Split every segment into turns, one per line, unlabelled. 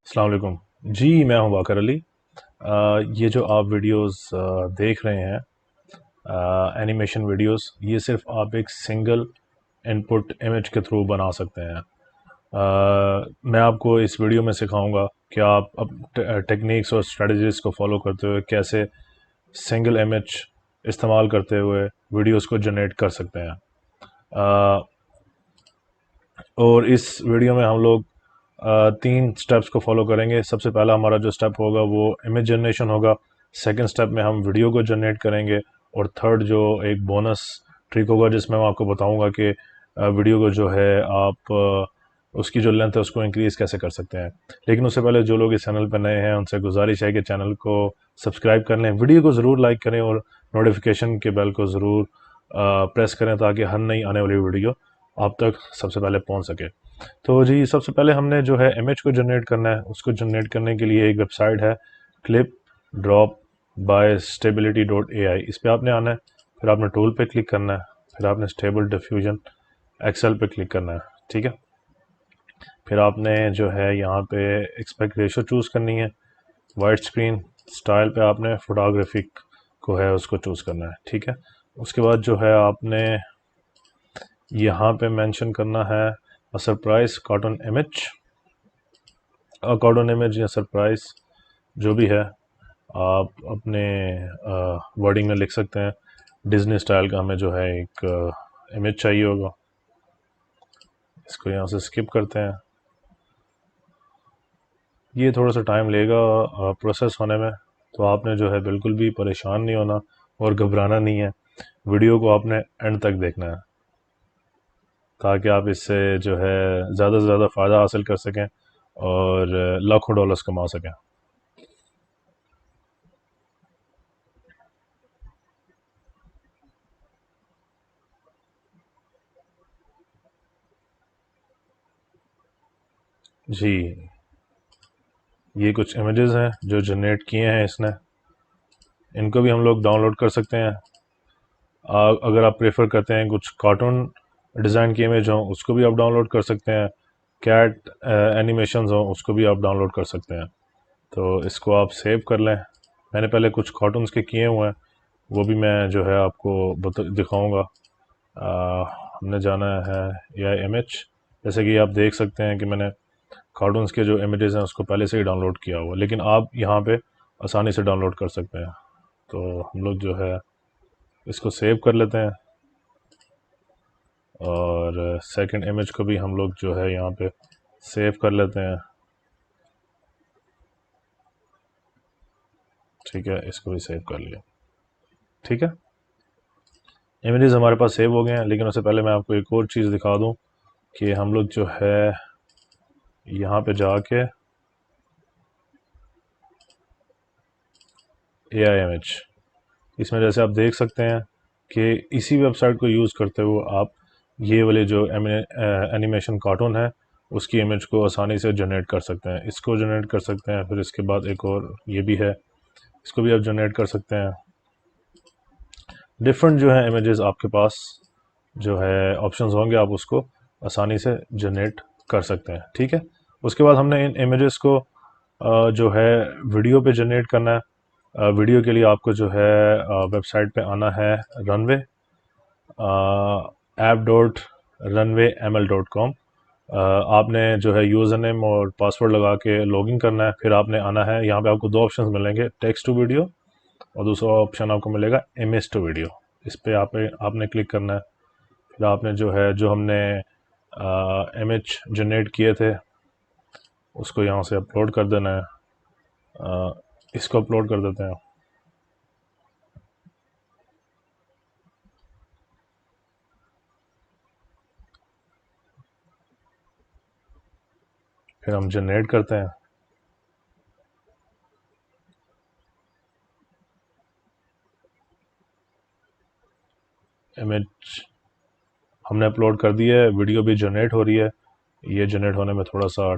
अस्सलाम वालेकुम जी। मैं हूं वाकर अली। ये जो आप वीडियोस देख रहे हैं, एनिमेशन वीडियोस, ये सिर्फ आप एक सिंगल इनपुट इमेज के थ्रू बना सकते हैं। मैं आपको इस वीडियो में सिखाऊंगा कि आप अब टेक्निक्स और स्ट्रेटजीज को फॉलो करते हुए कैसे सिंगल इमेज इस्तेमाल करते हुए वीडियोस को जनरेट कर सकते हैं। अ, और इस वीडियो में हम लोग 3 स्टेप्स को फॉलो करेंगे। सबसे पहला हमारा जो स्टेप होगा वो इमेज जनरेशन होगा। सेकंड स्टेप में हम वीडियो को जनरेट करेंगे। और थर्ड जो एक बोनस ट्रिक होगा जिसमें मैं आपको बताऊंगा कि वीडियो को जो है आप उसकी जो लेंथ है उसको इंक्रीज़ कैसे कर सकते हैं। लेकिन उससे पहले जो लोग इस चैनल पर नए हैं उनसे गुजारिश है कि चैनल को सब्सक्राइब कर लें, वीडियो को ज़रूर लाइक करें और नोटिफिकेशन के बेल को ज़रूर प्रेस करें ताकि हर नई आने वाली वीडियो आप तक सबसे पहले पहुंच सके। तो जी, सबसे पहले हमने जो है इमेज को जनरेट करना है। उसको जनरेट करने के लिए एक वेबसाइट है clip drop by stability dot AI। इस पर आपने आना है, फिर आपने टूल पे क्लिक करना है, फिर आपने स्टेबल डिफ्यूजन एक्सेल पे क्लिक करना है। ठीक है, फिर आपने जो है यहाँ पे एक्सपेक्ट रेशो चूज़ करनी है। वाइट स्क्रीन स्टाइल पे आपने फोटोग्राफिक को है उसको चूज़ करना है। ठीक है, उसके बाद जो है आपने यहाँ पे मेंशन करना है surprise cartoon image. Cartoon image या सरप्राइज जो भी है आप अपने वर्डिंग में लिख सकते हैं। डिज्नी स्टाइल का हमें जो है एक इमेज चाहिए होगा। इसको यहाँ से स्किप करते हैं। ये थोड़ा सा टाइम लेगा प्रोसेस होने में, तो आपने जो है बिल्कुल भी परेशान नहीं होना और घबराना नहीं है। वीडियो को आपने एंड तक देखना है ताकि आप इससे जो है ज़्यादा से ज़्यादा फ़ायदा हासिल कर सकें और लाखों डॉलर्स कमा सकें। जी, ये कुछ इमेजेस हैं जो जनरेट किए हैं इसने। इनको भी हम लोग डाउनलोड कर सकते हैं। अगर आप प्रेफर करते हैं कुछ कार्टून डिज़ाइन की इमेज हो उसको भी आप डाउनलोड कर सकते हैं। कैट एनिमेशंस हो उसको भी आप डाउनलोड कर सकते हैं। तो इसको आप सेव कर लें। मैंने पहले कुछ कार्टून्स के किए हुए हैं, वो भी मैं जो है आपको दिखाऊंगा। हमने जाना है यह इमेज। जैसे कि आप देख सकते हैं कि मैंने कार्टून्स के जो इमेजेस हैं उसको पहले से ही डाउनलोड किया हुआ, लेकिन आप यहाँ पे आसानी से डाउनलोड कर सकते हैं। तो हम लोग जो है इसको सेव कर लेते हैं और सेकंड इमेज को भी हम लोग जो है यहाँ पे सेव कर लेते हैं। ठीक है, इसको भी सेव कर लिया। ठीक है, इमेजेस हमारे पास सेव हो गए हैं, लेकिन उससे पहले मैं आपको एक और चीज़ दिखा दूँ कि हम लोग जो है यहाँ पे जाके AI इमेज, इसमें जैसे आप देख सकते हैं कि इसी वेबसाइट को यूज़ करते हुए आप ये वाले जो एनिमेशन कार्टून है उसकी इमेज को आसानी से जनरेट कर सकते हैं। इसको जनरेट कर सकते हैं, फिर इसके बाद एक और ये भी है, इसको भी आप जनरेट कर सकते हैं। डिफरेंट जो है इमेजेस आपके पास जो है ऑप्शंस होंगे, आप उसको आसानी से जनरेट कर सकते हैं। ठीक है, उसके बाद हमने इन इमेजेस को जो है वीडियो पे जनरेट करना है। वीडियो के लिए आपको जो है वेबसाइट पे आना है रनवे app.runwayml.com। आपने जो है यूज़र नेम और पासवर्ड लगा के लॉगिन करना है। फिर आपने आना है, यहाँ पे आपको 2 ऑप्शंस मिलेंगे, टेक्स्ट टू वीडियो और दूसरा ऑप्शन आपको मिलेगा इमेज टू वीडियो। इस पर आपने क्लिक करना है। फिर आपने जो है जो हमने इमेज जनरेट किए थे उसको यहाँ से अपलोड कर देना है। इसको अपलोड कर देते हैं। फिर हम जनरेट करते हैं। इमेज हमने अपलोड कर दी है, वीडियो भी जनरेट हो रही है। ये जनरेट होने में थोड़ा सा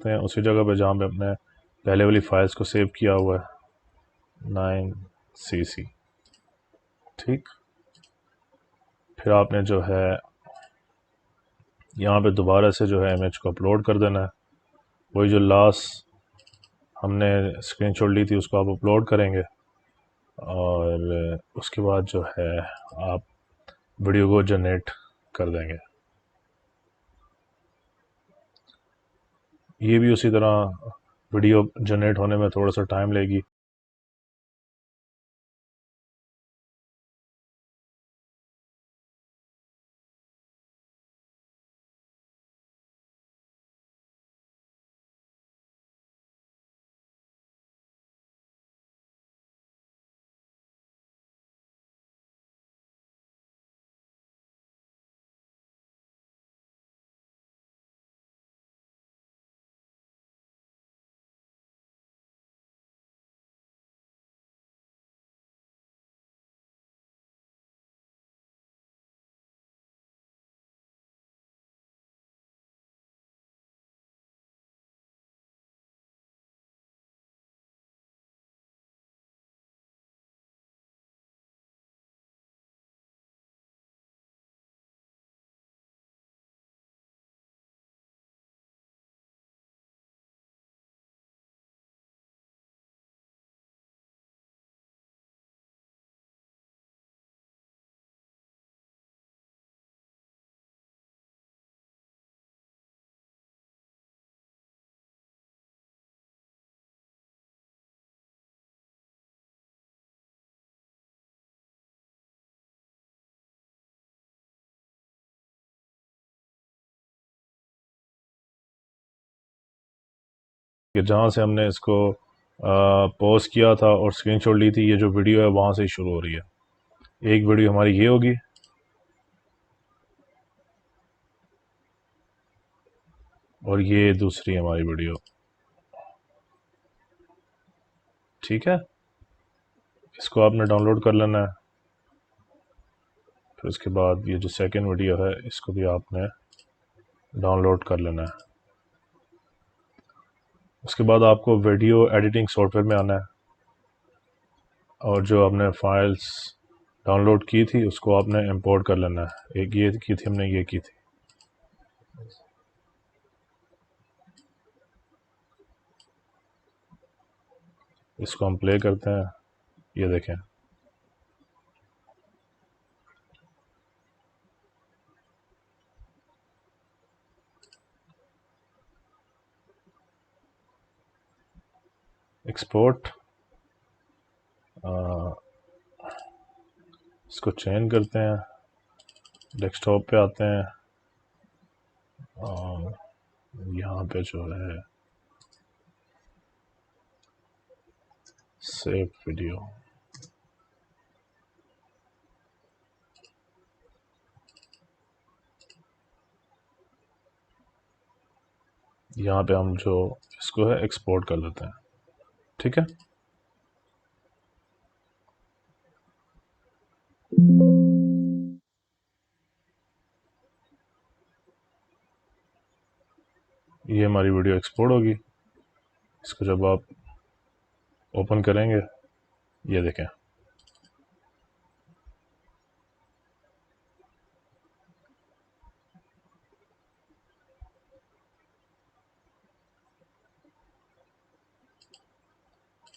करते हैं उसी जगह पे जहाँ पे अपने पहले वाली फाइल्स को सेव किया हुआ है, 9cc। ठीक, फिर आपने जो है यहाँ पे दोबारा से जो है इमेज को अपलोड कर देना है। वही जो लास्ट हमने स्क्रीनशॉट ली थी उसको आप अपलोड करेंगे और उसके बाद जो है आप वीडियो को जनरेट कर देंगे। ये भी उसी तरह वीडियो जनरेट होने में थोड़ा सा टाइम लेगी। कि जहाँ से हमने इसको पॉज किया था और स्क्रीनशॉट ली थी, ये जो वीडियो है वहाँ से ही शुरू हो रही है। एक वीडियो हमारी ये होगी और ये दूसरी हमारी वीडियो। ठीक है, इसको आपने डाउनलोड कर लेना है। फिर उसके बाद ये जो सेकंड वीडियो है इसको भी आपने डाउनलोड कर लेना है। उसके बाद आपको वीडियो एडिटिंग सॉफ्टवेयर में आना है और जो आपने फाइल्स डाउनलोड की थी उसको आपने इंपोर्ट कर लेना है। एक ये की थी हमने, ये की थी। इसको हम प्ले करते हैं, ये देखें। एक्सपोर्ट, इसको चेंज करते हैं, डेस्कटॉप पे आते हैं और यहाँ पे जो है सेव वीडियो, यहाँ पे हम जो इसको है एक्सपोर्ट कर देते हैं। ठीक है, ये हमारी वीडियो एक्सपोर्ट होगी। इसको जब आप ओपन करेंगे, ये देखें।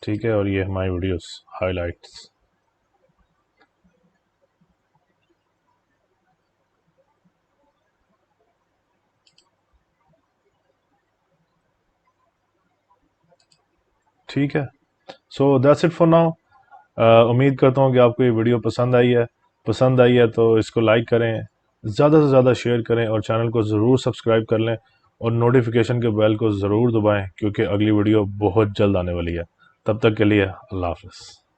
ठीक है, और ये हमारी वीडियोस हाइलाइट्स। ठीक है, so that's it for now. उम्मीद करता हूँ कि आपको ये वीडियो पसंद आई है। पसंद आई है तो इसको लाइक करें, ज़्यादा से ज़्यादा शेयर करें और चैनल को ज़रूर सब्सक्राइब कर लें और नोटिफिकेशन के बेल को ज़रूर दबाएं क्योंकि अगली वीडियो बहुत जल्द आने वाली है। तब तक के लिए अल्लाह हाफ़िज़।